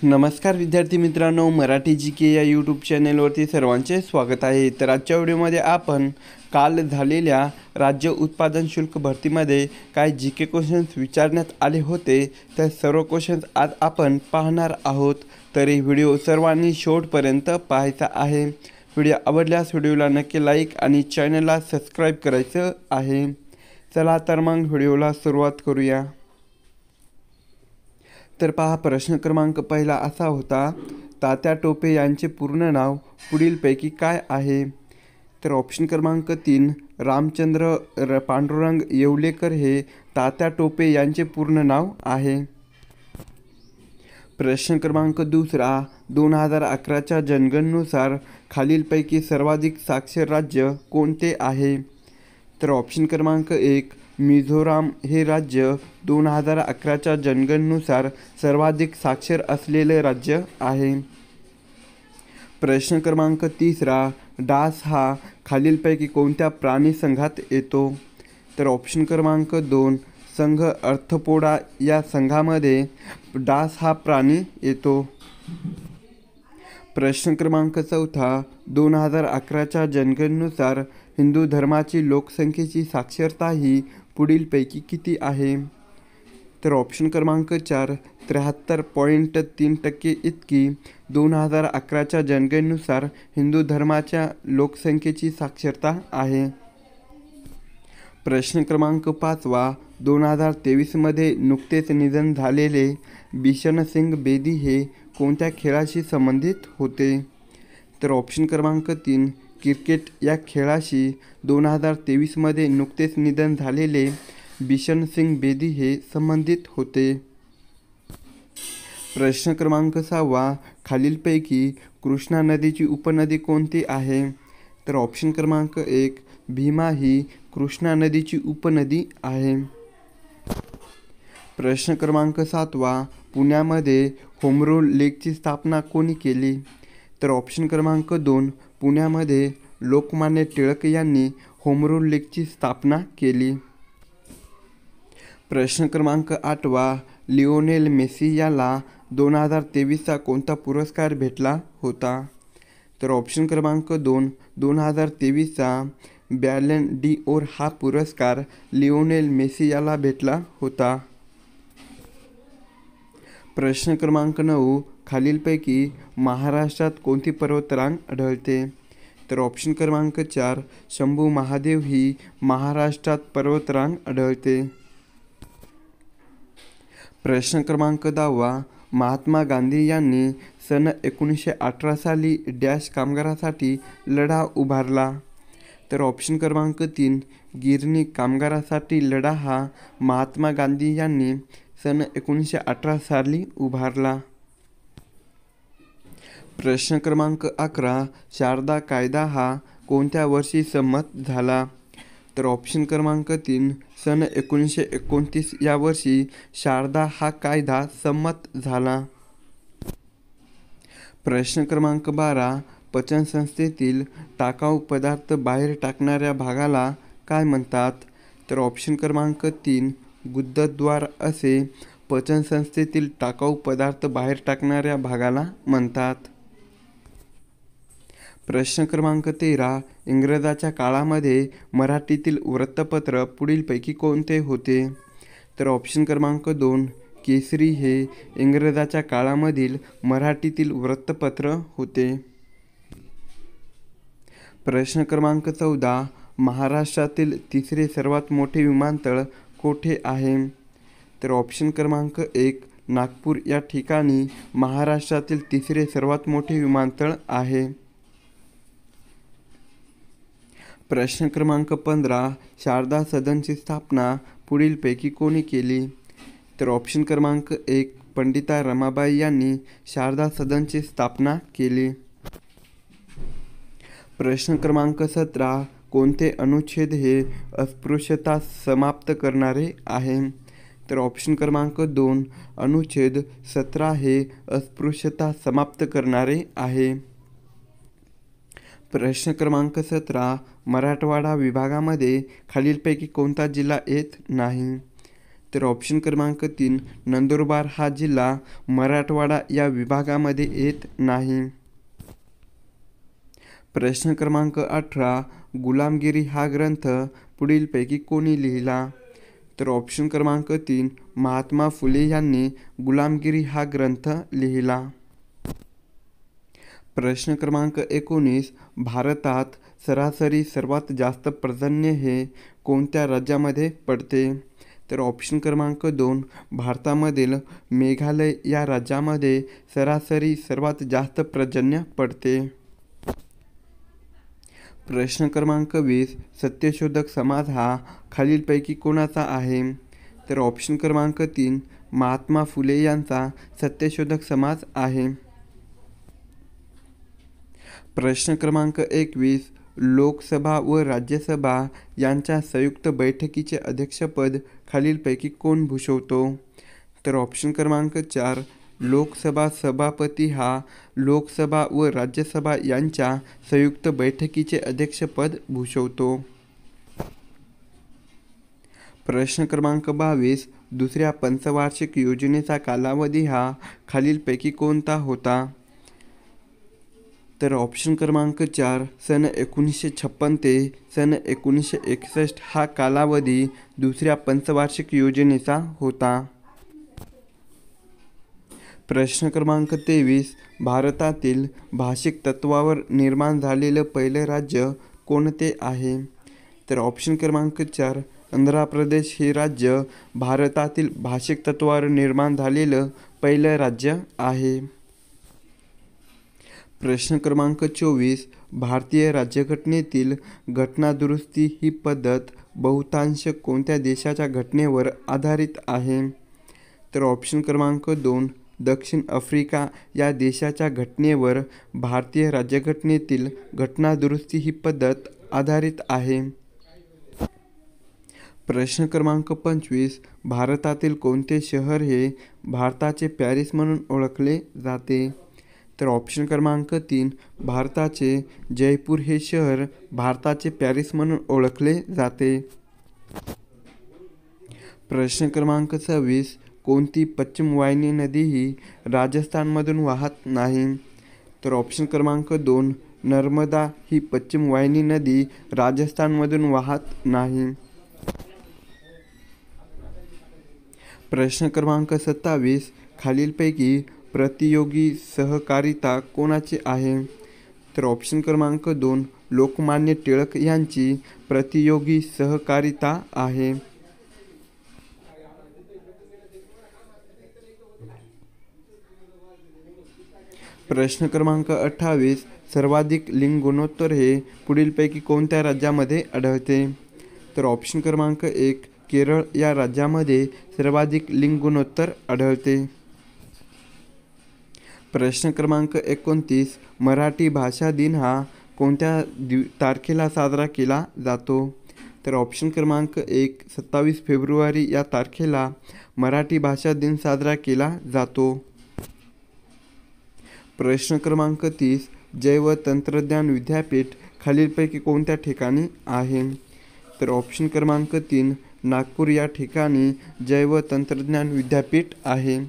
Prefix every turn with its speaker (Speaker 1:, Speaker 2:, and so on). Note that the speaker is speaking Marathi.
Speaker 1: नमस्कार विद्यार्थी मित्रांनो, मराठी जी के या यूट्यूब चॅनेलवरती सर्वांचे स्वागत आहे। तर आजच्या व्हिडिओमध्ये आपण काल झालेल्या राज्य उत्पादन शुल्क भरतीमध्ये काय जी के क्वेश्चन्स विचारण्यात आले होते, तर सर्व क्वेश्चन्स आज आपण पाहणार आहोत। तर ही व्हिडिओ सर्वांनी शेवटपर्यंत पाहायचा आहे। व्हिडिओ आवडल्यास व्हिडिओला नक्की लाईक आणि चॅनलला सबस्क्राईब करायचं आहे। चला तर मग व्हिडिओला सुरुवात करूया। तर पहा, प्रश्न क्रमांक पहिला असा होता, तात्या टोपे यांचे पूर्ण नाव पुढीलपैकी काय आहे? तर ऑप्शन क्रमांक 3 रामचंद्र पांडुरंग येवलेकर हे तात्या टोपे यांचे पूर्ण नाव आहे। प्रश्न क्रमांक दुसरा 2011च्या जनगणनेनुसार खालीलपैकी सर्वाधिक साक्षर राज्य कोणते आहे? तर ऑप्शन क्रमांक 1 मिझोराम हे राज्य 2011च्या जनगणनेनुसार सर्वाधिक साक्षर असलेले राज्य आहे। प्रश्न क्रमांक तिसरा डास हा खालीलपैकी कोणत्या प्राणी संघात येतो? तर ऑप्शन क्रमांक 2 संघ अर्थपोडा या संघामध्ये डास हा प्राणी येतो। प्रश्न क्रमांक चौथा 2011च्या जनगणनेनुसार हिंदू धर्माची लोकसंख्येची साक्षरता ही पुढीलपैकी किती आहे? तर ऑप्शन क्रमांक 4 73.3% इतकी 2011च्या जनगणनेनुसार हिंदू धर्माच्या लोकसंख्येची साक्षरता आहे। प्रश्न क्रमांक 5 2023मध्ये नुकतेच निधन झालेले बिशन सिंग बेदी हे कोणत्या खेळाशी संबंधित होते? तर ऑप्शन क्रमांक 3 क्रिकेट या खेळाशी 2023मध्ये नुकतेच निधन झालेले बिशन सिंग बेदी हे संबंधित होते। प्रश्न क्रमांक 6 खालीलपैकी कृष्णा नदीची उपनदी कोणती आहे? तर ऑप्शन क्रमांक 1 भीमा ही कृष्णा नदीची उपनदी आहे। प्रश्न क्रमांक 7 पुण्यामध्ये होम रूल लीगची स्थापना कोणी केली? तर ऑप्शन क्रमांक 2 पुण्यामध्ये लोकमान्य टिळक यांनी होम रूल लीगची स्थापना केली। प्रश्न क्रमांक 8 लिओनेल मेसी याला 2023चा कोणता पुरस्कार भेटला होता? तर ऑप्शन क्रमांक 2 2023चा बॅलन डी'ओर हा पुरस्कार लिओनेल मेसी याला भेटला होता। प्रश्न क्रमांक 9 खालीलपैकी महाराष्ट्रात कोणती पर्वतरांग आढळते? तर ऑप्शन क्रमांक 4 शंभू महादेव ही महाराष्ट्रात पर्वतरांग आढळते। प्रश्न क्रमांक 10 महात्मा गांधी यांनी सन 1918 साली डॅश कामगारासाठी लढा उभारला? तर ऑप्शन क्रमांक 3 गिरणी कामगारासाठी लढा हा महात्मा गांधी यांनी सन 1918 साली उभारला। प्रश्न क्रमांक 11 शारदा कायदा हा कोणत्या वर्षी संमत झाला? तर ऑप्शन क्रमांक 3 सन 1929 या वर्षी शारदा हा कायदा संमत झाला। प्रश्न क्रमांक 12 पचनसंस्थेतील टाकाऊ पदार्थ बाहेर टाकणाऱ्या भागाला काय म्हणतात? तर ऑप्शन क्रमांक 3 गुदद्वार असे पचनसंस्थेतील टाकाऊ पदार्थ बाहेर टाकणाऱ्या भागाला म्हणतात। प्रश्न क्रमांक 13 इंग्रजांच्या काळामध्ये मराठीतील वृत्तपत्र पुढीलपैकी कोणते होते? तर ऑप्शन क्रमांक 2 केसरी हे इंग्रजांच्या काळामधील मराठीतील वृत्तपत्र होते। प्रश्न क्रमांक 14 महाराष्ट्रातील तिसरे सर्वात मोठे विमानतळ कोठे आहे? तर ऑप्शन क्रमांक 1 नागपूर या ठिकाणी महाराष्ट्रातील तिसरे सर्वात मोठे विमानतळ आहे। प्रश्न क्रमांक 15 शारदा सदनची स्थापना पुढीलपैकी कोणी केली? तर ऑप्शन क्रमांक 1 पंडिता रमाबाई यांनी शारदा सदनची स्थापना केली। प्रश्न क्रमांक 17 कोणते अनुच्छेद हे अस्पृश्यता समाप्त करणारे आहे? तर ऑप्शन क्रमांक 2 अनुच्छेद 17 हे अस्पृश्यता समाप्त करणारे आहे। प्रश्न क्रमांक 17 मराठवाडा विभागामध्ये खालीलपैकी कोणता जिल्हा येत नाही? तर ऑप्शन क्रमांक 3 नंदुरबार हा जिल्हा मराठवाडा या विभागामध्ये येत नाही. प्रश्न क्रमांक 18 गुलामगिरी हा ग्रंथ पुढीलपैकी कोणी लिहिला? तर ऑप्शन क्रमांक 3 महात्मा फुले यांनी गुलामगिरी हा ग्रंथ लिहिला. प्रश्न क्रमांक 19 भारतात सरासरी सर्वात जास्त पर्जन्य हे कोणत्या राज्यामध्ये पडते? तर ऑप्शन क्रमांक 2 भारतामधील मेघालय या राज्यामध्ये सरासरी सर्वात जास्त पर्जन्य पडते. प्रश्न क्रमांक 20 सत्यशोधक समाज हा खालीलपैकी कोणाचा आहे? तर ऑप्शन क्रमांक 3 महात्मा फुले यांचा सत्यशोधक समाज आहे. प्रश्न क्रमांक 21 लोकसभा व राज्यसभा यांच्या संयुक्त बैठकीचे अध्यक्षपद खालीलपैकी कोण भूषवतो? तर ऑप्शन क्रमांक 4 लोकसभा सभापती हा लोकसभा व राज्यसभा यांच्या संयुक्त बैठकीचे अध्यक्षपद भूषवतो. प्रश्न क्रमांक 22 दुसऱ्या पंचवार्षिक योजनेचा कालावधी हा खालीलपैकी कोणता होता? तर ऑप्शन क्रमांक 4 सन 1956 ते सन 1961 हा कालावधी दुसऱ्या पंचवार्षिक योजनेचा होता. प्रश्न क्रमांक 23 भारतातील भाषिक तत्वावर निर्माण झालेलं पहिलं राज्य कोणते आहे? तर ऑप्शन क्रमांक 4 आंध्र प्रदेश हे राज्य भारतातील भाषिक तत्वावर निर्माण झालेलं पहिलं राज्य आहे. प्रश्न क्रमांक 24 भारतीय राज्यघटनेतील घटनादुरुस्ती ही पद्धत बहुतांश कोणत्या देशाच्या घटनेवर आधारित आहे? तर ऑप्शन क्रमांक 2 दक्षिण आफ्रिका या देशाच्या घटनेवर भारतीय राज्यघटनेतील घटनादुरुस्ती ही पद्धत आधारित आहे. प्रश्न क्रमांक 25 भारतातील कोणते शहर हे भारताचे पॅरिस म्हणून ओळखले जाते? तर ऑप्शन क्रमांक 3 भारताचे जयपूर हे शहर भारताचे पॅरिस म्हणून ओळखले जाते. प्रश्न क्रमांक 26 कोणती पश्चिम वाहिनी नदी ही राजस्थानमधून वाहत नाही? तर ऑप्शन क्रमांक 2 नर्मदा ही पश्चिम वाहिनी नदी राजस्थानमधून वाहत नाही. प्रश्न क्रमांक 27 खालीलपैकी प्रतियोगी सहकारिता कोणाची आहे? तर ऑप्शन क्रमांक 2 लोकमान्य टिळक यांची प्रतियोगी सहकारिता आहे. प्रश्न क्रमांक 28 सर्वाधिक लिंग गुणोत्तर हे पुढीलपैकी कोणत्या राज्यामध्ये आढळते? तर ऑप्शन क्रमांक 1 केरळ या राज्यामध्ये सर्वाधिक लिंग गुणोत्तर आढळते. प्रश्न क्रमांक 29 मराठी भाषा दिन हा कोणत्या तारखेला साजरा केला जातो? तर ऑप्शन क्रमांक 1 27 फेब्रुवारी या तारखेला मराठी भाषा दिन साजरा केला जातो. प्रश्न क्रमांक 30 जैव तंत्रज्ञान विद्यापीठ खालीलपैकी कोणत्या ठिकाणी आहे? तर ऑप्शन क्रमांक 3 नागपूर या ठिकाणी जैव तंत्रज्ञान विद्यापीठ आहे.